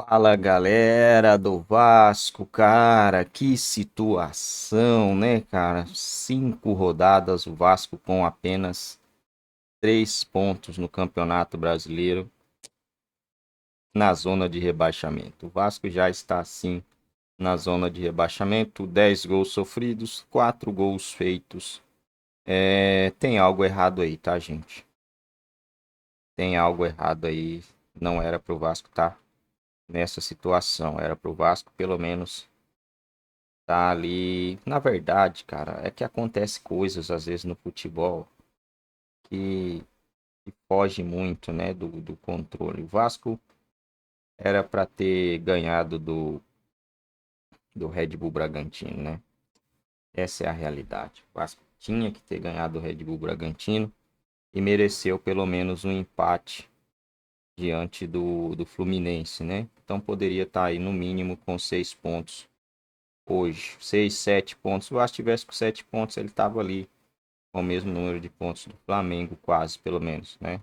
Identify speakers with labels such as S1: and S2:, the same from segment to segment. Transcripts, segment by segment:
S1: Fala galera do Vasco, cara, que situação, né, cara? 5 rodadas, o Vasco com apenas 3 pontos no Campeonato Brasileiro, na zona de rebaixamento. O Vasco já está assim na zona de rebaixamento, 10 gols sofridos, 4 gols feitos. Tem algo errado aí, tá, gente? Tem algo errado aí. Não era pro Vasco estar nessa situação, era pro Vasco pelo menos tá ali. Na verdade, cara, é que acontece coisas às vezes no futebol que, que foge muito, né, do controle. O Vasco era para ter ganhado do Red Bull Bragantino, né? Essa é a realidade. O Vasco tinha que ter ganhado do Red Bull Bragantino e mereceu pelo menos um empate diante do Fluminense, né? Então poderia estar aí no mínimo com 6 pontos hoje. 6, 7 pontos. Se o Vasco tivesse com 7 pontos, ele estava ali com o mesmo número de pontos do Flamengo, quase, pelo menos, né?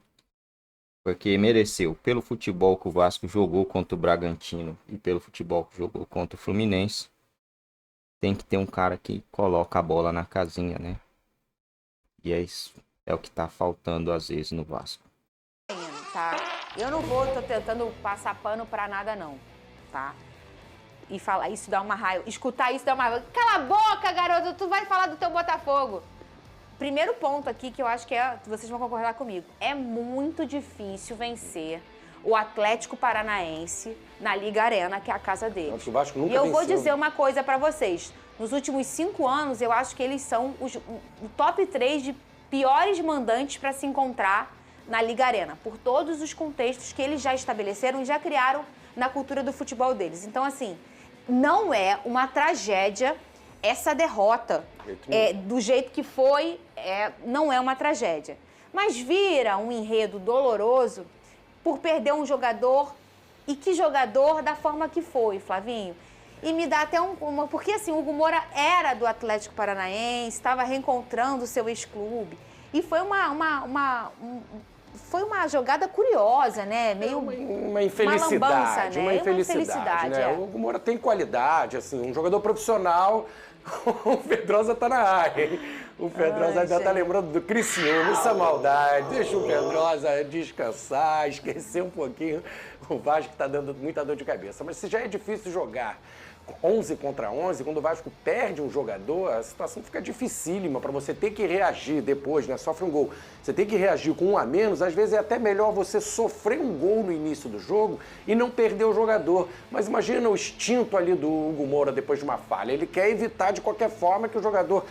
S1: Porque mereceu, pelo futebol que o Vasco jogou contra o Bragantino e pelo futebol que jogou contra o Fluminense, tem que ter um cara que coloca a bola na casinha, né? E é isso, é o que tá faltando às vezes no Vasco.
S2: Tá? Eu não tô tentando passar pano pra nada, não, tá? E falar isso dá uma raiva, escutar isso dá uma raiva. Cala a boca, garoto, tu vai falar do teu Botafogo. Primeiro ponto aqui que eu acho que vocês vão concordar comigo. É muito difícil vencer o Atlético Paranaense na Liga Arena, que é a casa deles.
S3: O Vasco nunca
S2: e eu
S3: venceu.
S2: vou dizer uma coisa pra vocês. Nos últimos 5 anos, eu acho que eles são o top 3 de piores mandantes para se encontrar na Liga Arena, por todos os contextos que eles já estabeleceram e já criaram na cultura do futebol deles. Então, assim, não é uma tragédia essa derrota. Do jeito que foi, não é uma tragédia. Mas vira um enredo doloroso por perder um jogador, e que jogador da forma que foi, Flavinho. E me dá até porque assim, o Hugo Moura era do Atlético Paranaense, estava reencontrando o seu ex-clube. E foi foi uma jogada curiosa, né? Meio
S3: uma infelicidade,
S2: uma lambança, né?
S3: uma infelicidade, né? O Hugo Moura tem qualidade, assim, um jogador profissional. O Pedrosa tá na área, hein? O Pedrosa ainda tá lembrando do Criciúma, essa maldade. Deixa o Pedrosa descansar, esquecer um pouquinho. O Vasco tá dando muita dor de cabeça. Mas se já é difícil jogar 11 contra 11, quando o Vasco perde um jogador, a situação fica dificílima para você ter que reagir depois, né? Sofre um gol. Você tem que reagir com um a menos, às vezes é até melhor você sofrer um gol no início do jogo e não perder o jogador. Mas imagina o instinto ali do Hugo Moura depois de uma falha. Ele quer evitar de qualquer forma que o jogador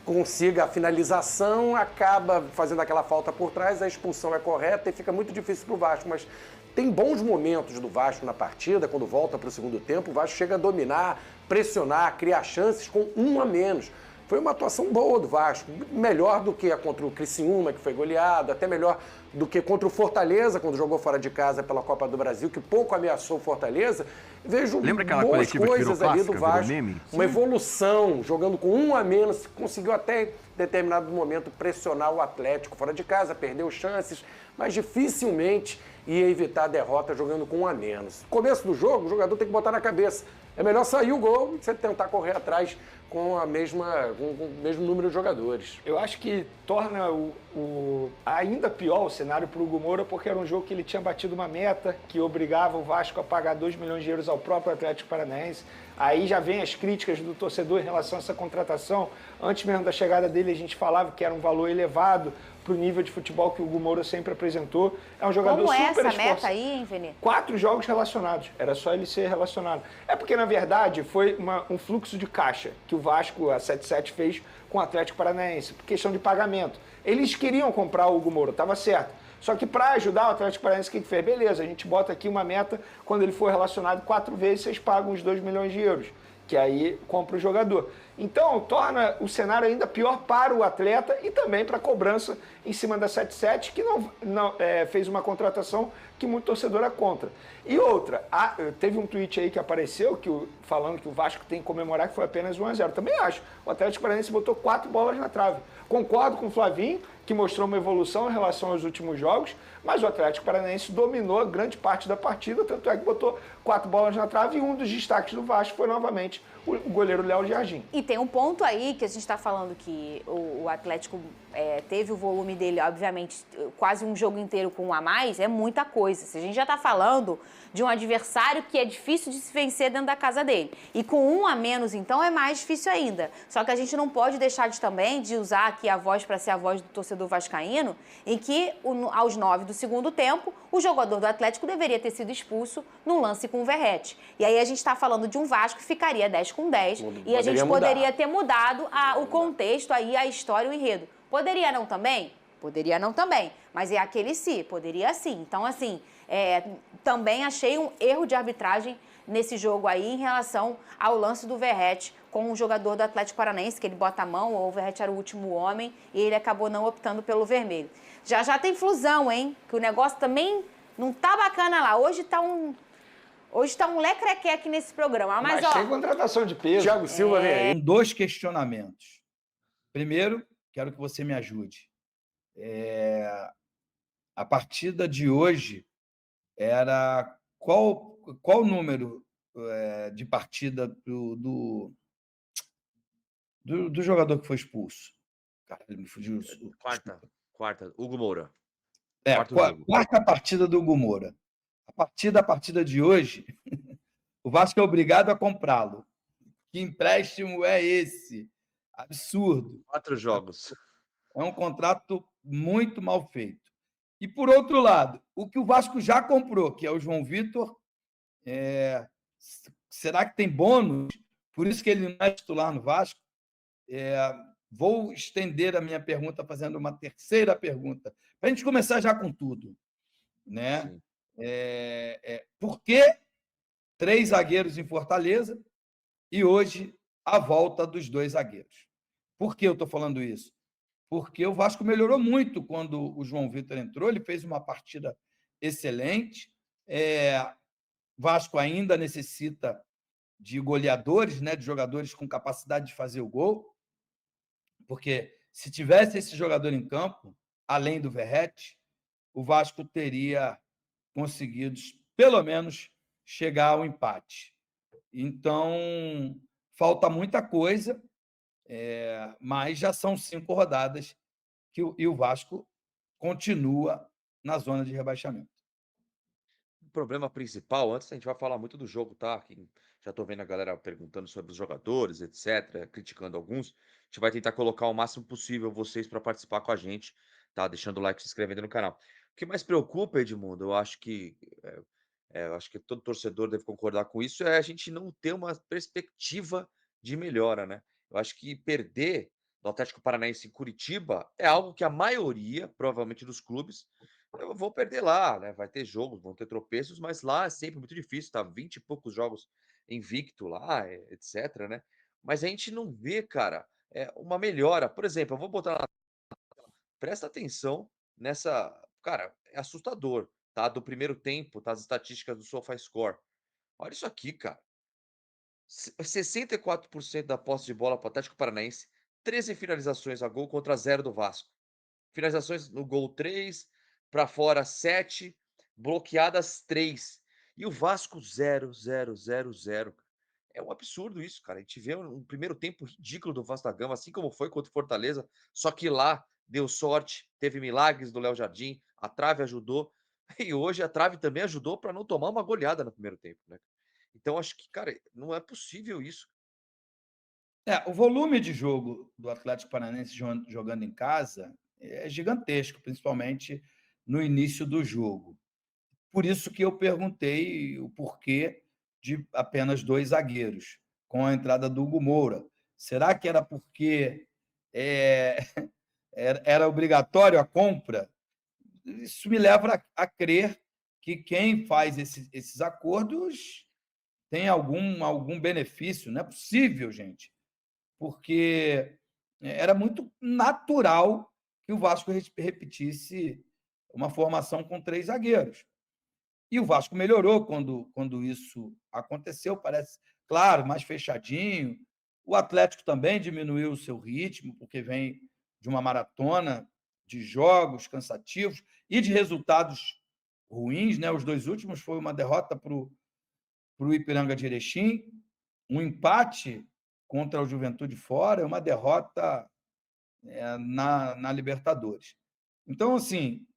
S3: consiga a finalização, acaba fazendo aquela falta por trás, a expulsão é correta e fica muito difícil para o Vasco, mas tem bons momentos do Vasco na partida, quando volta para o segundo tempo, o Vasco chega a dominar, pressionar, criar chances com um a menos. Foi uma atuação boa do Vasco, melhor do que a contra o Criciúma, que foi goleado, até melhor do que contra o Fortaleza, quando jogou fora de casa pela Copa do Brasil, que pouco ameaçou o Fortaleza. Vejo boas coisas ali do Vasco, uma evolução, jogando com um a menos, conseguiu até em determinado momento pressionar o Atlético fora de casa, perdeu chances, mas dificilmente ia evitar a derrota jogando com um a menos. No começo do jogo, o jogador tem que botar na cabeça. É melhor sair o gol e você tentar correr atrás com com o mesmo número de jogadores.
S4: Eu acho que torna ainda pior o cenário para o Hugo Moura, porque era um jogo que ele tinha batido uma meta que obrigava o Vasco a pagar 2 milhões de euros ao próprio Atlético Paranaense. Aí já vem as críticas do torcedor em relação a essa contratação. Antes mesmo da chegada dele, a gente falava que era um valor elevado para o nível de futebol que o Hugo Moura sempre apresentou. É um jogador
S2: super
S4: esforçado.
S2: Como é essa meta aí, hein, Vini?
S4: 4 jogos relacionados. Era só ele ser relacionado. É porque, na verdade, foi um fluxo de caixa que o Vasco, a 77, fez com o Atlético Paranaense, por questão de pagamento. Eles queriam comprar o Hugo Moura, estava certo. Só que para ajudar o Atlético Paranaense, o que fez? Beleza, a gente bota aqui uma meta, quando ele for relacionado 4 vezes, vocês pagam os 2 milhões de euros, que aí compra o jogador. Então, torna o cenário ainda pior para o atleta e também para a cobrança em cima da 77, que não fez uma contratação que muito torcedor é contra. E outra, teve um tweet aí que apareceu falando que o Vasco tem que comemorar que foi apenas 1-0. Também acho. O Atlético Paranaense botou 4 bolas na trave. Concordo com o Flavinho que mostrou uma evolução em relação aos últimos jogos, mas o Atlético Paranaense dominou grande parte da partida, tanto é que botou 4 bolas na trave, e um dos destaques do Vasco foi novamente o goleiro Léo Jardim.
S2: E tem um ponto aí que a gente está falando que o Atlético teve o volume dele, obviamente, quase um jogo inteiro com um a mais, é muita coisa. Se a gente já está falando de um adversário que é difícil de se vencer dentro da casa dele. E com um a menos, então, é mais difícil ainda. Só que a gente não pode deixar também de usar aqui a voz para ser a voz do torcedor vascaíno, em que, aos 9 do segundo tempo, o jogador do Atlético deveria ter sido expulso no lance com o Verratti. E aí a gente está falando de um Vasco que ficaria 10-10, e a gente poderia ter mudado o contexto aí, a história, o enredo. Poderia não também? Poderia não também, mas é aquele sim, poderia sim. Então, assim, também achei um erro de arbitragem nesse jogo aí em relação ao lance do Verratti com o jogador do Atlético Paranaense, que ele bota a mão, o Verratti era o último homem, e ele acabou não optando pelo vermelho. Já tem flusão, hein? Que o negócio também não tá bacana lá. Hoje tá um lecreque aqui nesse programa. Mas ó,
S4: tem contratação de peso.
S3: Thiago Silva vem aí.
S5: 2 questionamentos. Primeiro, quero que você me ajude. A partida de hoje era qual número de partida do jogador que foi expulso? Cara, ele me fugiu.
S6: Quarta, Hugo Moura.
S5: Quarta partida do Hugo Moura. A partir da partida de hoje, o Vasco é obrigado a comprá-lo. Que empréstimo é esse? Absurdo.
S6: 4 jogos.
S5: É um contrato muito mal feito. E, por outro lado, o que o Vasco já comprou, que é o João Vitor, será que tem bônus? Por isso que ele não é titular no Vasco? Vou estender a minha pergunta fazendo uma terceira pergunta, para a gente começar já com tudo. Né? Por que 3 zagueiros em Fortaleza e hoje a volta dos 2 zagueiros? Por que eu estou falando isso? Porque o Vasco melhorou muito quando o João Vitor entrou, ele fez uma partida excelente. Vasco ainda necessita de goleadores, né, de jogadores com capacidade de fazer o gol, porque se tivesse esse jogador em campo, além do Verratti, o Vasco teria conseguido, pelo menos, chegar ao empate. Então, falta muita coisa, mas já são 5 rodadas e o Vasco continua na zona de rebaixamento.
S6: O problema principal, antes a gente vai falar muito do jogo, tá? Já tô vendo a galera perguntando sobre os jogadores, etc., criticando alguns. A gente vai tentar colocar o máximo possível vocês para participar com a gente, tá? Deixando o like, se inscrevendo no canal. O que mais preocupa, Edmundo, eu acho que todo torcedor deve concordar com isso, é a gente não ter uma perspectiva de melhora, né? Eu acho que perder do Atlético Paranaense em Curitiba é algo que a maioria, provavelmente, dos clubes vão perder lá, né? Vai ter jogos, vão ter tropeços, mas lá é sempre muito difícil, tá 20 e poucos jogos invicto lá, etc, né? Mas a gente não vê, cara, uma melhora. Por exemplo, eu vou botar presta atenção nessa, cara, é assustador, tá? Do primeiro tempo, tá? As estatísticas do SofaScore. Olha isso aqui, cara. 64% da posse de bola para o Atlético Paranaense, 13 finalizações a gol contra 0 do Vasco. Finalizações no gol 3, para fora 7, bloqueadas 3. E o Vasco 0, 0, 0, 0. É um absurdo isso, cara. A gente vê um primeiro tempo ridículo do Vasco da Gama, assim como foi contra o Fortaleza, só que lá deu sorte, teve milagres do Léo Jardim, a trave ajudou, e hoje a trave também ajudou para não tomar uma goleada no primeiro tempo, né? Então acho que, cara, não é possível isso.
S5: O volume de jogo do Atlético Paranaense jogando em casa é gigantesco, principalmente no início do jogo. Por isso que eu perguntei o porquê de apenas 2 zagueiros, com a entrada do Hugo Moura. Será que era porque era obrigatório a compra? Isso me leva a crer que quem faz esses acordos tem algum benefício. Não é possível, gente, porque era muito natural que o Vasco repetisse uma formação com 3 zagueiros. E o Vasco melhorou quando isso aconteceu, parece, claro, mais fechadinho. O Atlético também diminuiu o seu ritmo, porque vem de uma maratona de jogos cansativos e de resultados ruins, né? Os 2 últimos foi uma derrota para o Ipiranga de Erechim, um empate contra o Juventude fora, uma derrota na Libertadores. Então, assim,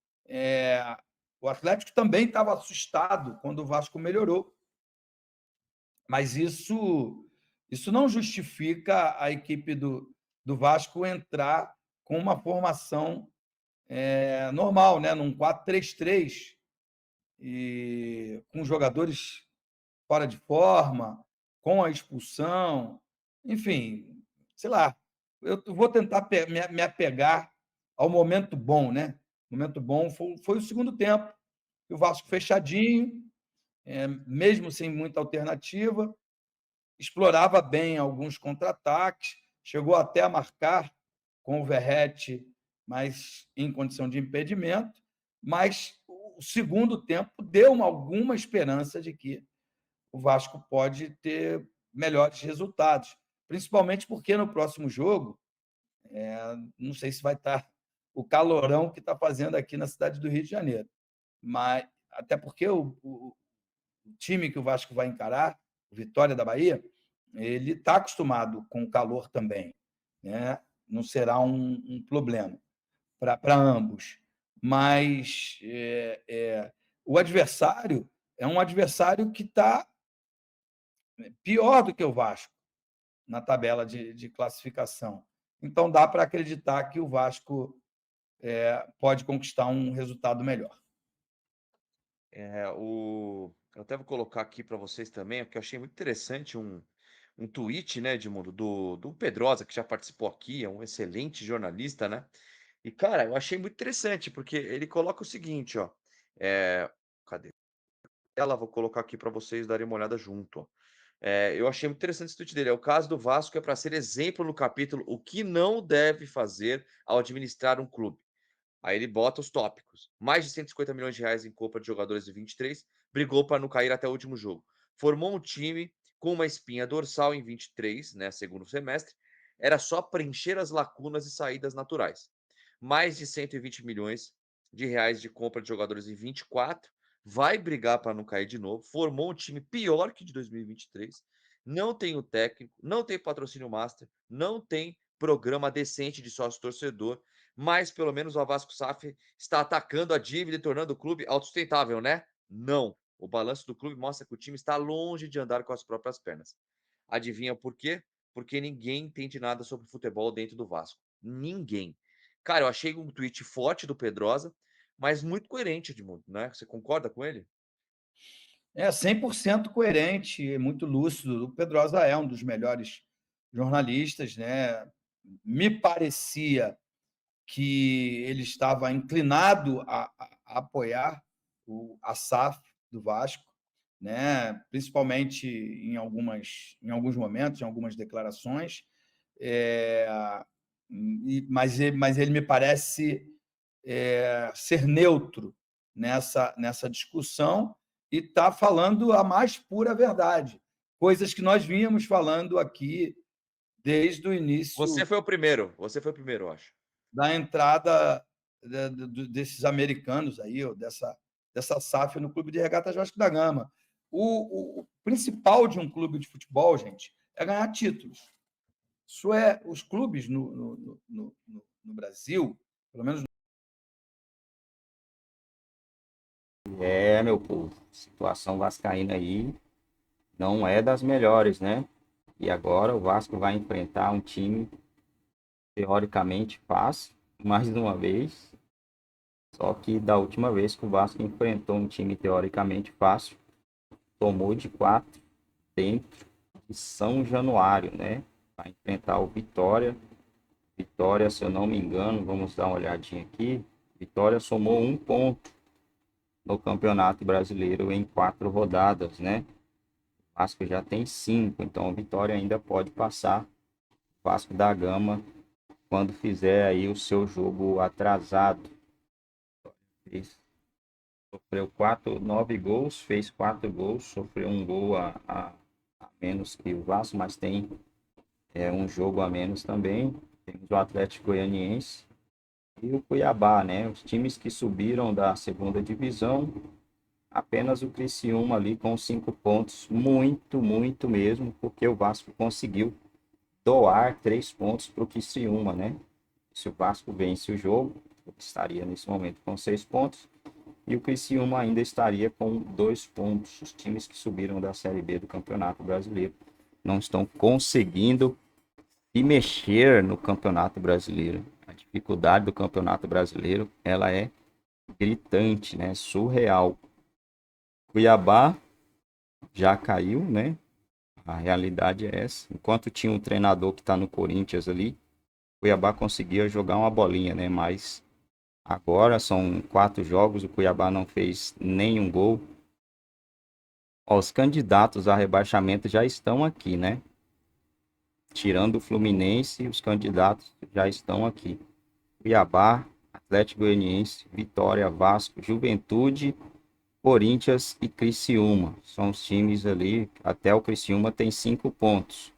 S5: o Atlético também estava assustado quando o Vasco melhorou, mas isso não justifica a equipe do Vasco entrar com uma formação normal, né? Num 4-3-3, e com jogadores fora de forma, com a expulsão, enfim, sei lá. Eu vou tentar me apegar ao momento bom, né? O momento bom foi o segundo tempo, o Vasco fechadinho, mesmo sem muita alternativa, explorava bem alguns contra-ataques, chegou até a marcar com o Verratti, mas em condição de impedimento, mas o segundo tempo deu alguma esperança de que o Vasco pode ter melhores resultados, principalmente porque no próximo jogo, não sei se vai estar o calorão que está fazendo aqui na cidade do Rio de Janeiro, mas até porque o time que o Vasco vai encarar, o Vitória da Bahia, ele está acostumado com o calor também, né? Não será um problema para ambos. Mas o adversário é um adversário que está pior do que o Vasco na tabela de classificação. Então, dá para acreditar que o Vasco pode conquistar um resultado melhor.
S6: Eu até vou colocar aqui para vocês também, porque eu achei muito interessante um tweet, né, Edmundo, do Pedrosa, que já participou aqui, é um excelente jornalista, né? E, cara, eu achei muito interessante, porque ele coloca o seguinte, ó. Cadê? Vou colocar aqui para vocês darem uma olhada junto, ó. Eu achei muito interessante esse tweet dele. O caso do Vasco é para ser exemplo no capítulo o que não deve fazer ao administrar um clube. Aí ele bota os tópicos. Mais de 150 milhões de reais em compra de jogadores de 23, brigou para não cair até o último jogo. Formou um time com uma espinha dorsal em 23, né, segundo semestre. Era só preencher as lacunas e saídas naturais. Mais de 120 milhões de reais de compra de jogadores em 24, vai brigar para não cair de novo. Formou um time pior que de 2023. Não tem o técnico, não tem patrocínio master, não tem programa decente de sócio-torcedor, mas pelo menos o Vasco SAF está atacando a dívida e tornando o clube autossustentável, né? Não. O balanço do clube mostra que o time está longe de andar com as próprias pernas. Adivinha por quê? Porque ninguém entende nada sobre futebol dentro do Vasco. Ninguém. Cara, eu achei um tweet forte do Pedrosa, mas muito coerente, Edmundo, né? Você concorda com ele?
S5: 100% coerente, muito lúcido. O Pedrosa é um dos melhores jornalistas, né? Me parecia que ele estava inclinado a apoiar a SAF do Vasco, né? Principalmente em alguns momentos, em algumas declarações. Mas ele me parece ser neutro nessa discussão e está falando a mais pura verdade, coisas que nós vínhamos falando aqui desde o início.
S6: Você foi o primeiro, eu acho.
S5: Da entrada desses americanos aí, ou dessa SAF no Clube de Regatas Vasco da Gama. O principal de um clube de futebol, gente, é ganhar títulos. Isso é, os clubes no Brasil, pelo menos.
S1: Meu povo, a situação vascaína aí não é das melhores, né? E agora o Vasco vai enfrentar um time teoricamente fácil, mais uma vez. Só que da última vez que o Vasco enfrentou um time teoricamente fácil, tomou de 4 dentro de São Januário, né? Vai enfrentar o Vitória. Vitória, se eu não me engano, vamos dar uma olhadinha aqui. Vitória somou 1 ponto no Campeonato Brasileiro em 4 rodadas, né? O Vasco já tem 5, então o Vitória ainda pode passar o Vasco da Gama quando fizer aí o seu jogo atrasado. Sofreu 9 gols, fez 4 gols, sofreu um gol a menos que o Vasco, mas tem um jogo a menos também. Temos o Atlético Goianiense, e o Cuiabá, né? Os times que subiram da segunda divisão, apenas o Criciúma ali com 5 pontos, muito, muito mesmo, porque o Vasco conseguiu doar 3 pontos para o Criciúma, né? Se o Vasco vence o jogo, estaria nesse momento com 6 pontos, e o Criciúma ainda estaria com 2 pontos. Os times que subiram da Série B do Campeonato Brasileiro não estão conseguindo se mexer no Campeonato Brasileiro. A dificuldade do Campeonato Brasileiro, ela é gritante, né? Surreal. Cuiabá já caiu, né? A realidade é essa. Enquanto tinha um treinador que está no Corinthians ali, Cuiabá conseguia jogar uma bolinha, né? Mas agora são 4 jogos, o Cuiabá não fez nenhum gol. Ó, os candidatos a rebaixamento já estão aqui, né? Tirando o Fluminense, os candidatos já estão aqui. Cuiabá, Atlético Goianiense, Vitória, Vasco, Juventude, Corinthians e Criciúma. São os times ali, até o Criciúma tem 5 pontos.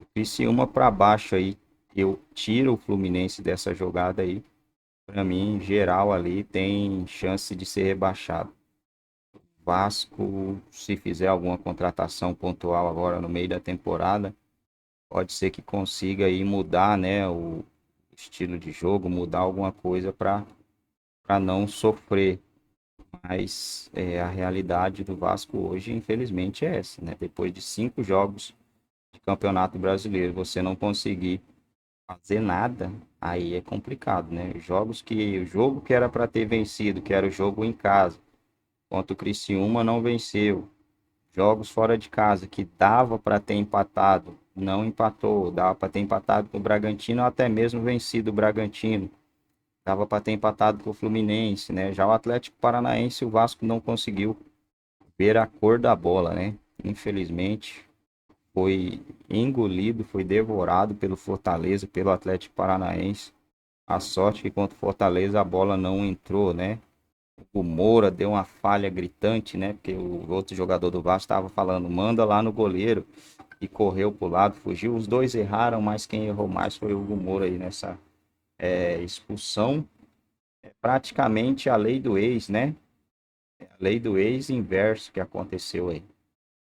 S1: O Criciúma para baixo aí, eu tiro o Fluminense dessa jogada aí. Para mim, geral ali tem chance de ser rebaixado. Vasco, se fizer alguma contratação pontual agora no meio da temporada, pode ser que consiga aí mudar, né, o estilo de jogo, mudar alguma coisa para não sofrer. Mas a realidade do Vasco hoje, infelizmente, é essa, né? Depois de 5 jogos de Campeonato Brasileiro, você não conseguir fazer nada, aí é complicado, né? O jogo que era para ter vencido, que era o jogo em casa, contra o Criciúma, não venceu. Jogos fora de casa que dava para ter empatado, não empatou. Dava para ter empatado com o Bragantino ou até mesmo vencido o Bragantino. Dava para ter empatado com o Fluminense, né? Já o Atlético Paranaense, o Vasco não conseguiu ver a cor da bola, né? Infelizmente, foi engolido, foi devorado pelo Fortaleza, pelo Atlético Paranaense. A sorte que contra o Fortaleza a bola não entrou, né? O Moura deu uma falha gritante, né? Porque o outro jogador do Vasco estava falando, manda lá no goleiro, e correu pro lado, fugiu. Os dois erraram, mas quem errou mais foi o Hugo Moura aí nessa expulsão. É praticamente a lei do ex, né? A lei do ex inverso que aconteceu aí.